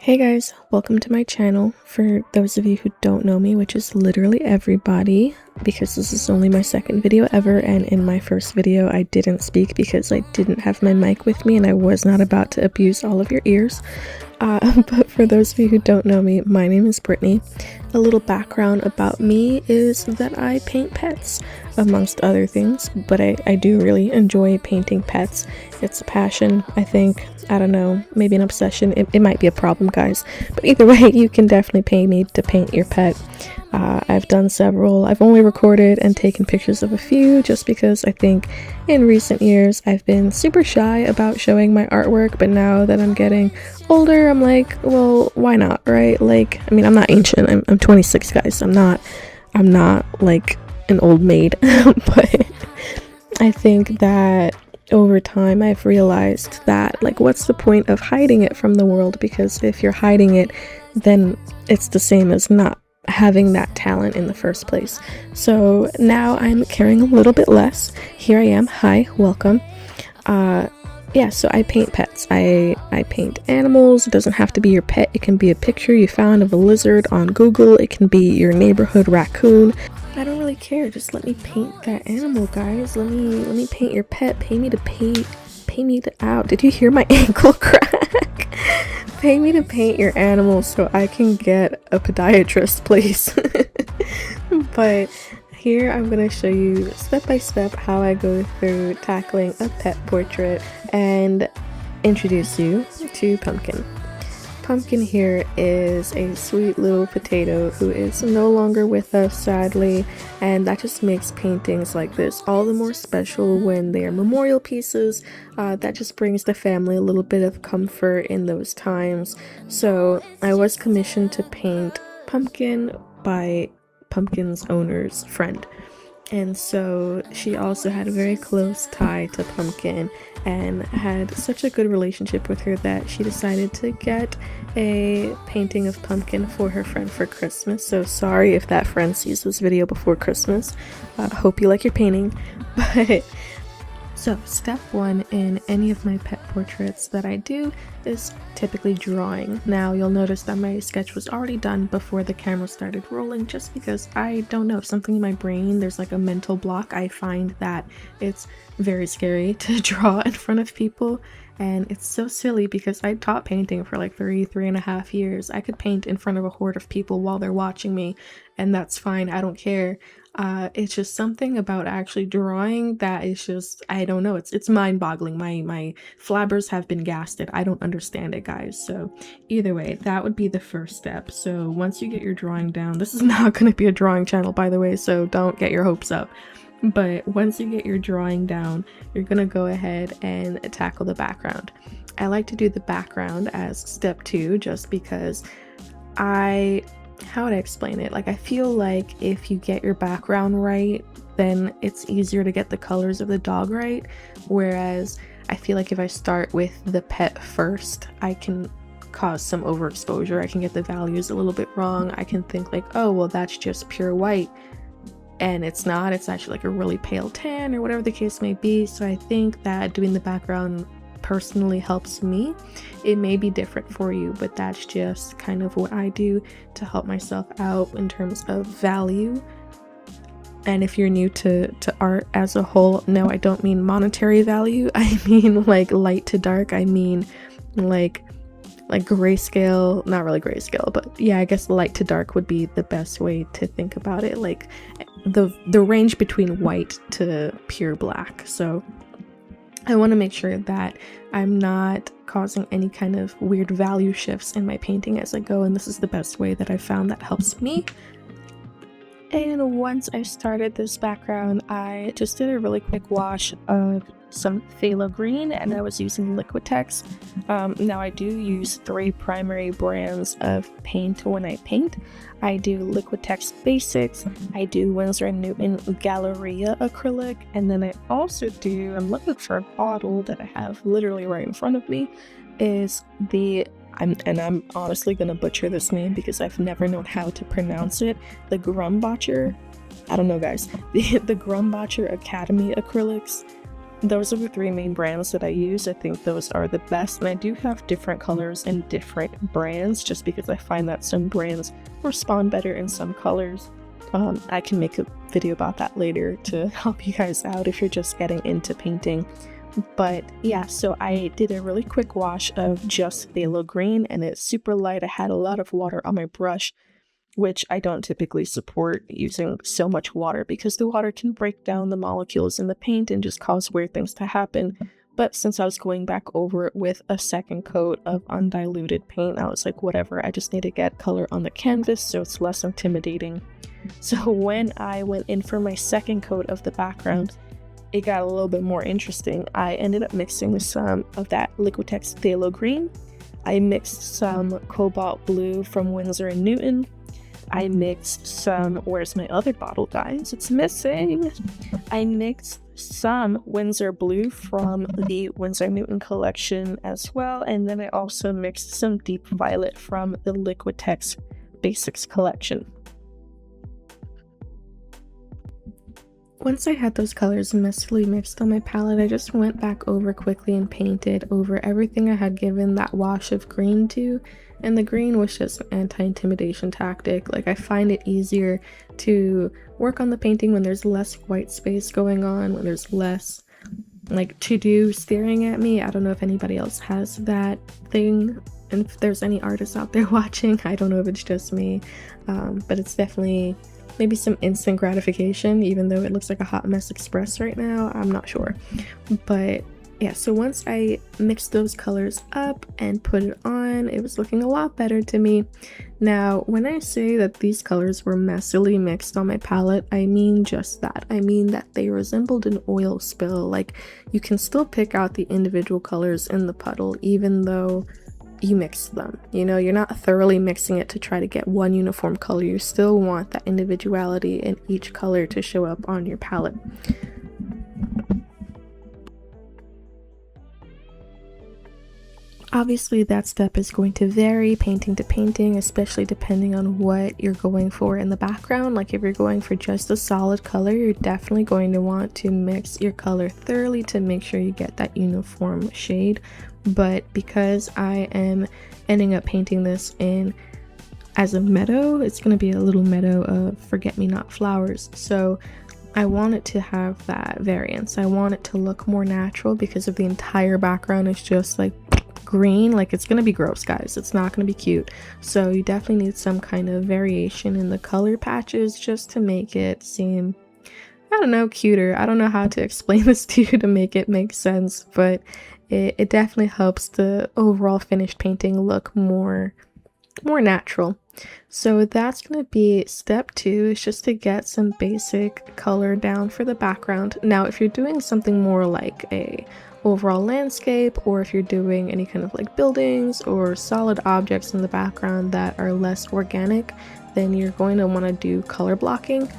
Hey guys, welcome to my channel. For those of you who don't know me, which is literally everybody, because this is only my second video ever, and in my first video I didn't speak because I didn't have my mic with me and I was not about to abuse all of your ears. But for those of you who don't know me, my name is Brittany. A little background about me is that I paint pets, amongst other things, but I do really enjoy painting pets. It's a passion, I think. I don't know, maybe an obsession. It might be a problem, guys, but either way, you can definitely pay me to paint your pet. I've done several. I've only recorded and taken pictures of a few just because I think in recent years I've been super shy about showing my artwork, but now that I'm getting older, I'm like, well, why not, right? Like, I mean, I'm not ancient. I'm 26, guys. I'm not like an old maid, but I think that over time I've realized that, like, what's the point of hiding it from the world? Because if you're hiding it, then it's the same as not having that talent in the first place. So now I'm caring a little bit less. Here I am. Hi, welcome. Yeah, so I paint pets. I paint animals. It doesn't have to be your pet. It can be a picture you found of a lizard on Google. It can be your neighborhood raccoon. I don't really care. Just let me paint that animal, guys. Let me paint your pet. Pay me to out. Did you hear my ankle crack? Pay me to paint your animal so I can get a podiatrist, please. But here I'm going to show you step by step how I go through tackling a pet portrait and introduce you to Pumpkin. Pumpkin here is a sweet little potato who is no longer with us, sadly, and that just makes paintings like this all the more special when they are memorial pieces. That just brings the family a little bit of comfort in those times. So I was commissioned to paint Pumpkin by Pumpkin's owner's friend, and so she also had a very close tie to Pumpkin and had such a good relationship with her that she decided to get a painting of Pumpkin for her friend for Christmas. So sorry if that friend sees this video before Christmas. Hope you like your painting. But so step one in any of my pet portraits that I do is typically drawing. Now you'll notice that my sketch was already done before the camera started rolling, just because I don't know, something in my brain, there's like a mental block. I find that it's very scary to draw in front of people, and it's so silly because I taught painting for like 3.5 years. I could paint in front of a horde of people while they're watching me, and that's fine. I don't care. It's just something about actually drawing that is just, I don't know, it's mind-boggling. My flabbers have been gasted. I don't understand it, guys. So either way, that would be the first step. So once you get your drawing down, this is not going to be a drawing channel, by the way, so don't get your hopes up. But once you get your drawing down, you're gonna go ahead and tackle the background. I like to do the background as step 2 just because how would I explain it? Like, I feel like if you get your background right, then it's easier to get the colors of the dog right. Whereas I feel like if I start with the pet first, I can cause some overexposure. I can get the values a little bit wrong. I can think like, oh, well, that's just pure white. And it's not. It's actually like a really pale tan or whatever the case may be. So I think that doing the background personally helps me. It may be different for you, but that's just kind of what I do to help myself out in terms of value. And if you're new to art as a whole, no, I don't mean monetary value. I mean like light to dark. I mean like grayscale, not really grayscale, but yeah, I guess light to dark would be the best way to think about it. Like the range between white to pure black. So I want to make sure that I'm not causing any kind of weird value shifts in my painting as I go, and this is the best way that I found that helps me. And once I started this background, I just did a really quick wash of some phthalo green, and I was using Liquitex. Now I do use 3 primary brands of paint when I paint. I do Liquitex Basics, I do Winsor & Newton Galeria acrylic, and then I also do, I'm looking for a bottle that I have literally right in front of me, is I'm honestly gonna butcher this name because I've never known how to pronounce it. The Grumbacher, I don't know, guys. The Grumbacher Academy acrylics. those are the three main brands that I use. I think those are the best, and I do have different colors and different brands just because I find that some brands respond better in some colors. I can make a video about that later to help you guys out if you're just getting into painting. But yeah, so I did a really quick wash of just phthalo green, and it's super light. I had a lot of water on my brush, which I don't typically support using so much water because the water can break down the molecules in the paint and just cause weird things to happen. But since I was going back over it with a second coat of undiluted paint, I was like, whatever, I just need to get color on the canvas so it's less intimidating. So when I went in for my second coat of the background, it got a little bit more interesting. I ended up mixing some of that Liquitex phthalo green. I mixed some cobalt blue from Winsor and Newton. I mixed some, where's my other bottle, guys? It's missing. I mixed some Winsor blue from the Winsor Newton collection as well, and then I also mixed some deep violet from the Liquitex Basics collection. Once I had those colors messily mixed on my palette, I just went back over quickly and painted over everything I had given that wash of green to. And the green was just an anti-intimidation tactic. Like, I find it easier to work on the painting when there's less white space going on, when there's less like to-do staring at me. I don't know if anybody else has that thing, and if there's any artists out there watching, I don't know if it's just me, but it's definitely maybe some instant gratification, even though it looks like a hot mess express right now. I'm not sure. But yeah, so once I mixed those colors up and put it on, it was looking a lot better to me. Now, when I say that these colors were messily mixed on my palette, I mean just that. I mean that they resembled an oil spill. Like, you can still pick out the individual colors in the puddle, even though you mix them. You know, you're not thoroughly mixing it to try to get one uniform color. You still want that individuality in each color to show up on your palette. Obviously, that step is going to vary painting to painting, especially depending on what you're going for in the background. Like, if you're going for just a solid color, you're definitely going to want to mix your color thoroughly to make sure you get that uniform shade. But because I am ending up painting this in as a meadow, it's going to be a little meadow of forget-me-not flowers. So I want it to have that variance. I want it to look more natural because if the entire background is just like green, like, it's gonna be gross, guys. It's not gonna be cute. So you definitely need some kind of variation in the color patches just to make it seem, I don't know, cuter. I don't know how to explain this to you to make it make sense, but it definitely helps the overall finished painting look more natural. So that's going to be step 2, is just to get some basic color down for the background. Now, if you're doing something more like a overall landscape, or if you're doing any kind of like buildings or solid objects in the background that are less organic, then you're going to want to do color blocking.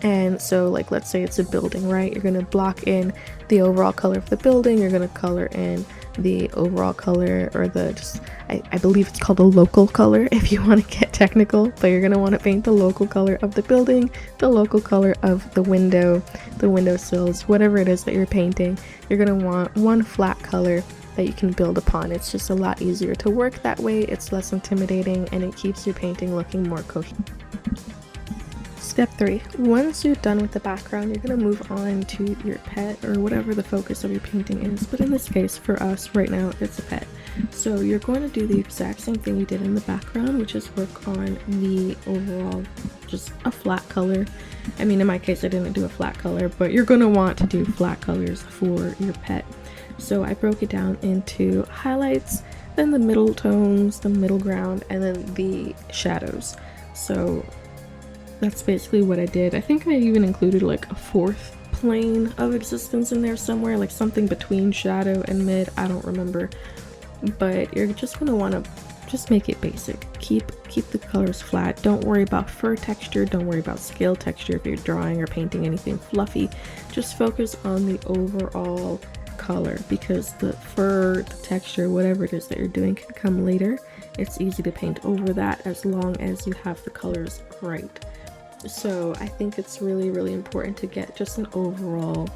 And so, like, let's say it's a building, right? You're going to block in the overall color of the building, you're going to color in the overall color, or the just I believe it's called the local color if you want to get technical, but you're going to want to paint the local color of the building, the local color of the window, the windowsills, whatever it is that you're painting. You're going to want one flat color that you can build upon. It's just a lot easier to work that way. It's less intimidating and it keeps your painting looking more cohesive. Step 3. Once you're done with the background, you're going to move on to your pet, or whatever the focus of your painting is, but in this case for us right now it's a pet. So you're going to do the exact same thing you did in the background, which is work on the overall, just a flat color. I mean, in my case I didn't do a flat color, but you're going to want to do flat colors for your pet. So I broke it down into highlights, then the middle tones, the middle ground, and then the shadows. So that's basically what I did. I think I even included like a 4th plane of existence in there somewhere, like something between shadow and mid, I don't remember. But you're just going to want to just make it basic. Keep the colors flat. Don't worry about fur texture, don't worry about scale texture if you're drawing or painting anything fluffy. Just focus on the overall color, because the fur, the texture, whatever it is that you're doing can come later. It's easy to paint over that as long as you have the colors right. So I think it's really, really important to get just an overall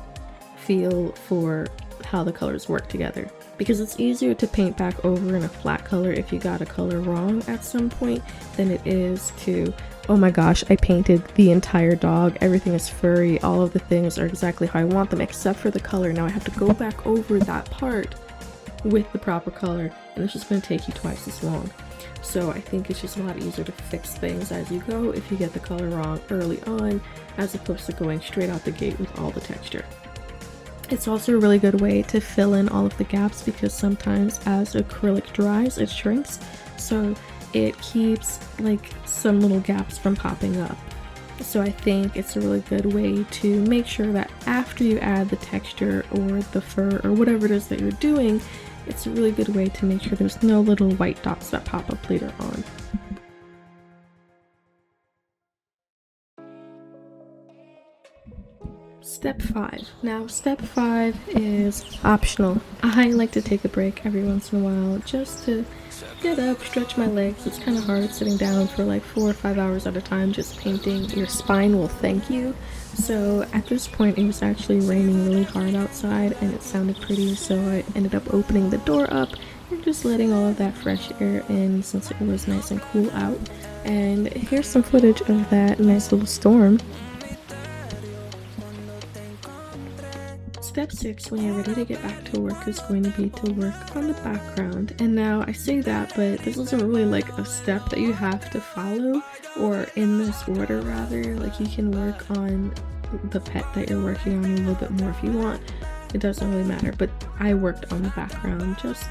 feel for how the colors work together, because it's easier to paint back over in a flat color if you got a color wrong at some point than it is to, oh my gosh, I painted the entire dog, everything is furry, all of the things are exactly how I want them except for the color. Now I have to go back over that part with the proper color, and it's just going to take you twice as long. So I think it's just a lot easier to fix things as you go if you get the color wrong early on, as opposed to going straight out the gate with all the texture. It's also a really good way to fill in all of the gaps, because sometimes as acrylic dries, it shrinks, so it keeps like some little gaps from popping up. So I think it's a really good way to make sure that after you add the texture or the fur or whatever it is that you're doing, it's a really good way to make sure there's no little white dots that pop up later on. Step 5. Now step 5 is optional. I like to take a break every once in a while just to get up, stretch my legs. It's kind of hard sitting down for like 4 or 5 hours at a time just painting. Your spine will thank you. So at this point it was actually raining really hard outside and it sounded pretty, so I ended up opening the door up and just letting all of that fresh air in since it was nice and cool out. And here's some footage of that nice little storm. Step 6, when you're ready to get back to work, is going to be to work on the background. And now I say that, but this isn't really like a step that you have to follow, or in this order rather. Like, you can work on the pet that you're working on a little bit more if you want. It doesn't really matter, but I worked on the background just,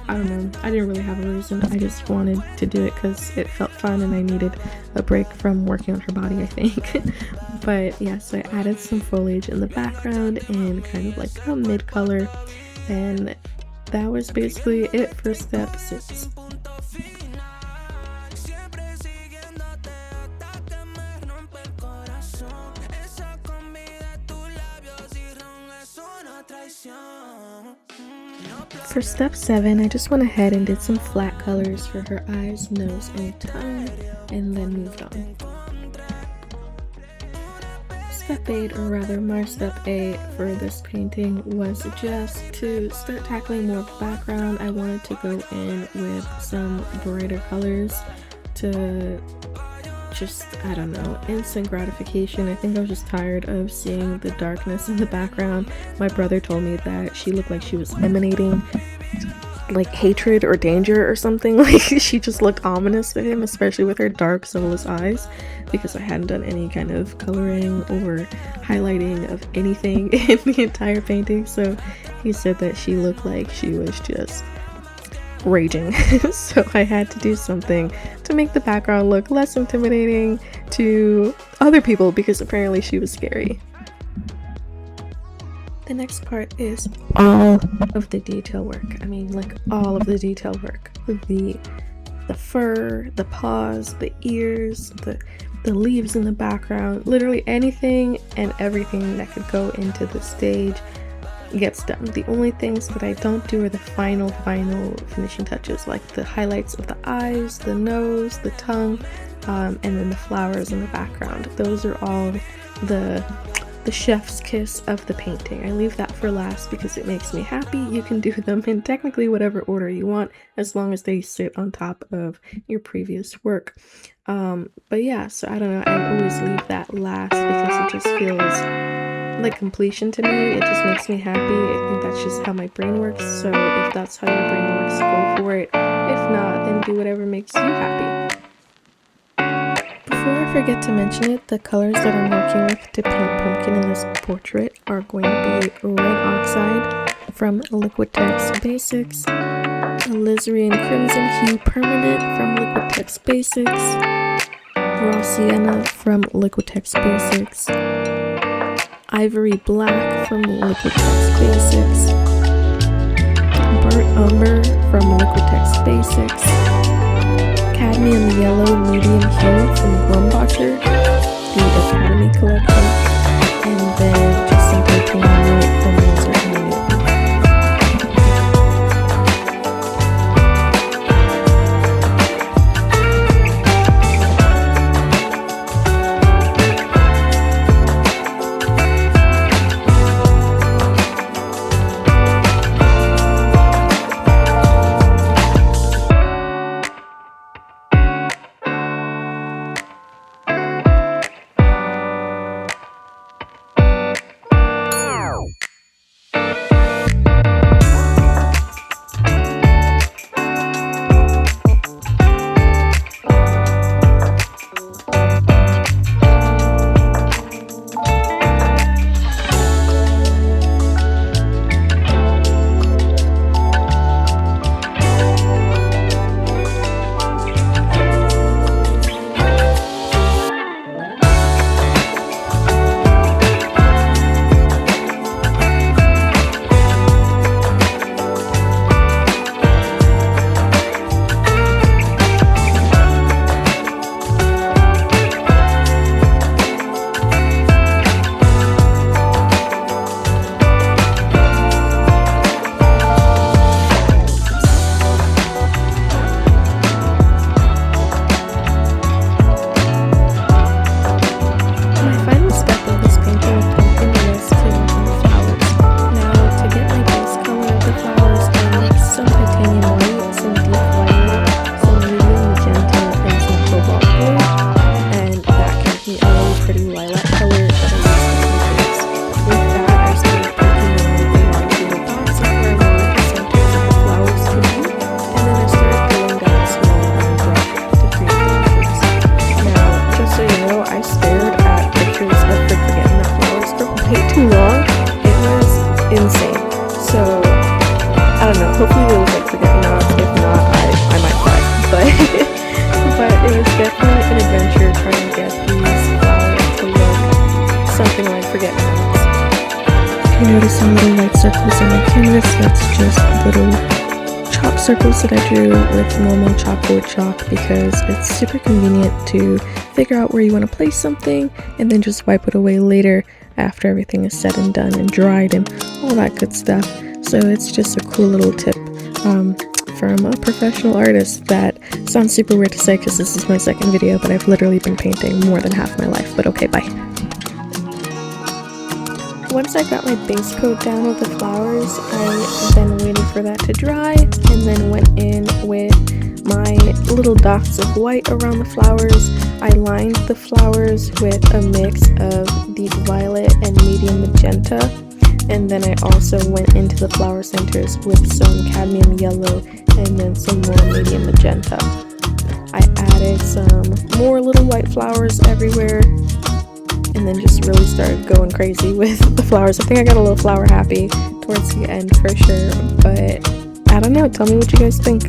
I don't know, I didn't really have a reason. I just wanted to do it because it felt fun and I needed a break from working on her body, I think. But yeah, so I added some foliage in the background and kind of like a mid-color, and that was basically it for step 6. For step 7, I just went ahead and did some flat colors for her eyes, nose, and tongue, and then moved on. Step 8, or rather my step 8 for this painting, was just to start tackling more of the background. I wanted to go in with some brighter colors to just, I don't know, instant gratification. I think I was just tired of seeing the darkness in the background. My brother told me that she looked like she was emanating like hatred or danger or something. Like, she just looked ominous to him, especially with her dark soulless eyes, because I hadn't done any kind of coloring or highlighting of anything in the entire painting. So he said that she looked like she was just raging. So I had to do something to make the background look less intimidating to other people, because apparently she was scary. The next part is all of the detail work. I mean, like, all of the detail work. The fur, the paws, the ears, the leaves in the background, literally anything and everything that could go into the stage gets done. The only things that I don't do are the final finishing touches, like the highlights of the eyes, the nose, the tongue, and then the flowers in the background. Those are all the chef's kiss of the painting. I leave that for last because it makes me happy. You can do them in technically whatever order you want, as long as they sit on top of your previous work. But yeah, so I don't know, I always leave that last because it just feels like completion to me. It just makes me happy. I think that's just how my brain works. So if that's how your brain works, go for it. If not, then do whatever makes you happy. Before I forget to mention it, the colors that I'm working with to paint Pumpkin in this portrait are going to be Red Oxide from Liquitex Basics, Alizarin Crimson Hue Permanent from Liquitex Basics, Raw Sienna from Liquitex Basics, Ivory Black from Liquitex Basics, Burnt Umber from Liquitex Basics, Cadmium Yellow Medium Hue from Grumbacher, the Academy Collection, and then just some titanium white from Winsor. It's just little chalk circles that I drew with normal chalkboard chalk because it's super convenient to figure out where you want to place something and then just wipe it away later after everything is said and done and dried and all that good stuff. So it's just a cool little tip from a professional artist. That sounds super weird to say because this is my second video, but I've literally been painting more than half my life. But okay, bye. Once I got my base coat down with the flowers, I then waited for that to dry and then went in with my little dots of white around the flowers. I lined the flowers with a mix of deep violet and medium magenta, and then I also went into the flower centers with some cadmium yellow and then some more medium magenta. I added some more little white flowers everywhere and then just really started going crazy with the flowers. I think I got a little flower happy towards the end for sure, but I don't know, tell me what you guys think.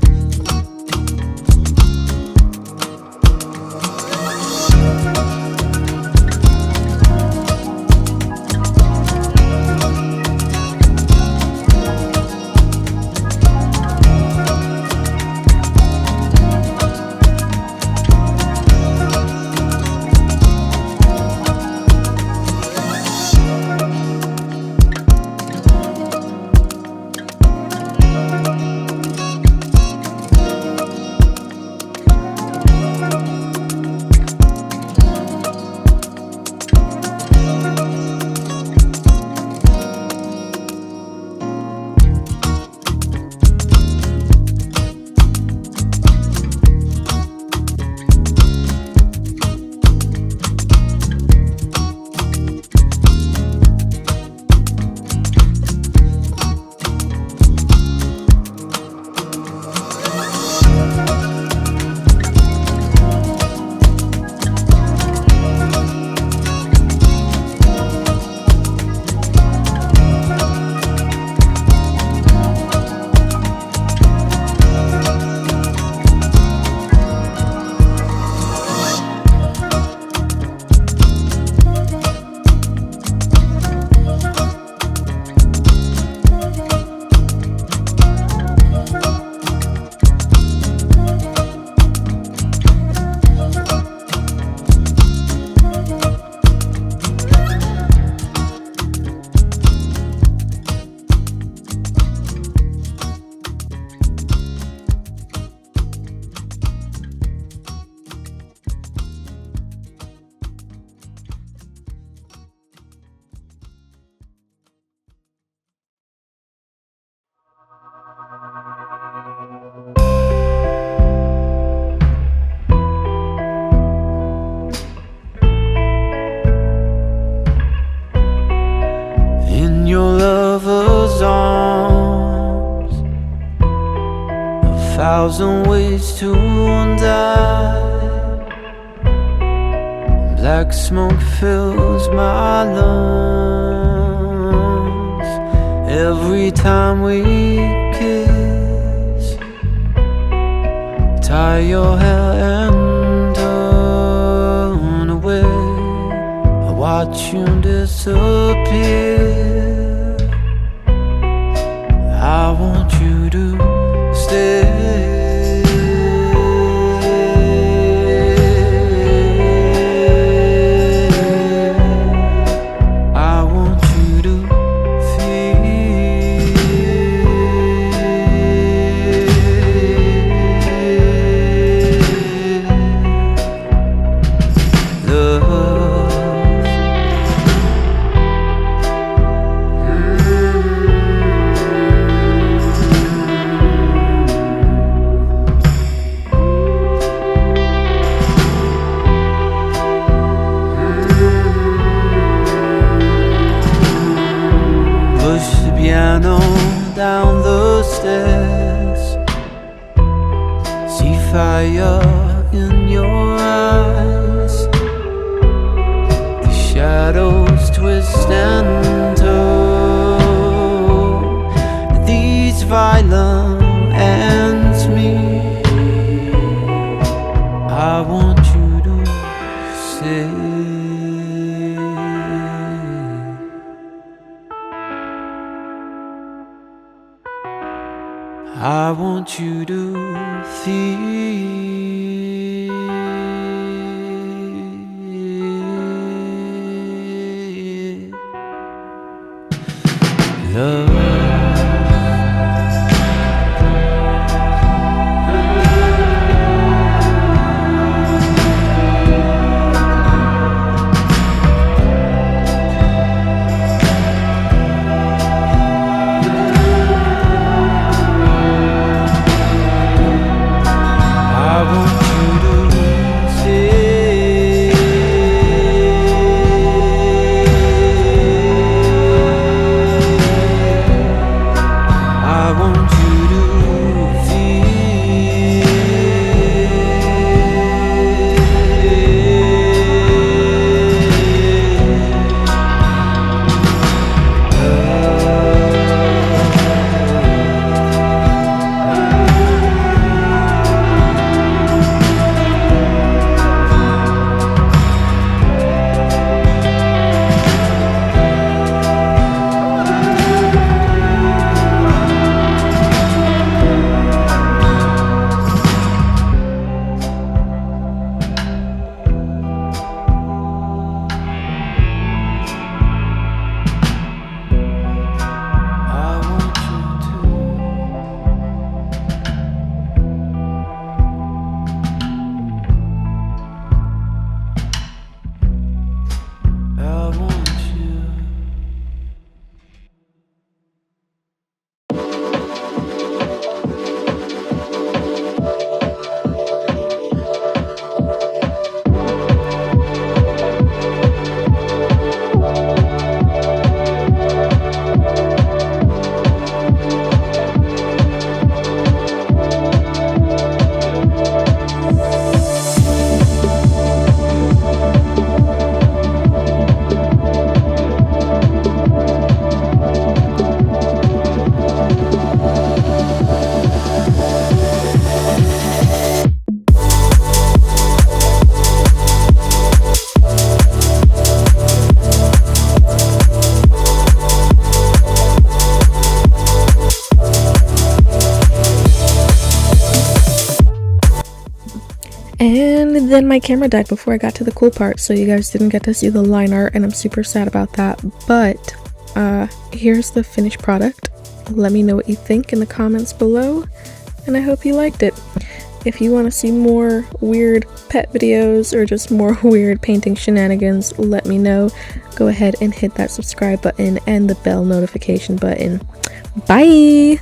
Thousand ways to die. Black smoke fills my lungs every time we kiss. Tie your hair and turn away. I watch you disappear. I want you to stay. Down the stairs, see fire in your eyes. The shadows twist and turn. These violent ends meet. I want you to say. want you to feel love. And then my camera died before I got to the cool part, so you guys didn't get to see the line art, and I'm super sad about that. But here's the finished product. Let me know what you think in the comments below, and I hope you liked it. If you want to see more weird pet videos or just more weird painting shenanigans, let me know. Go ahead and hit that subscribe button and the bell notification button. Bye!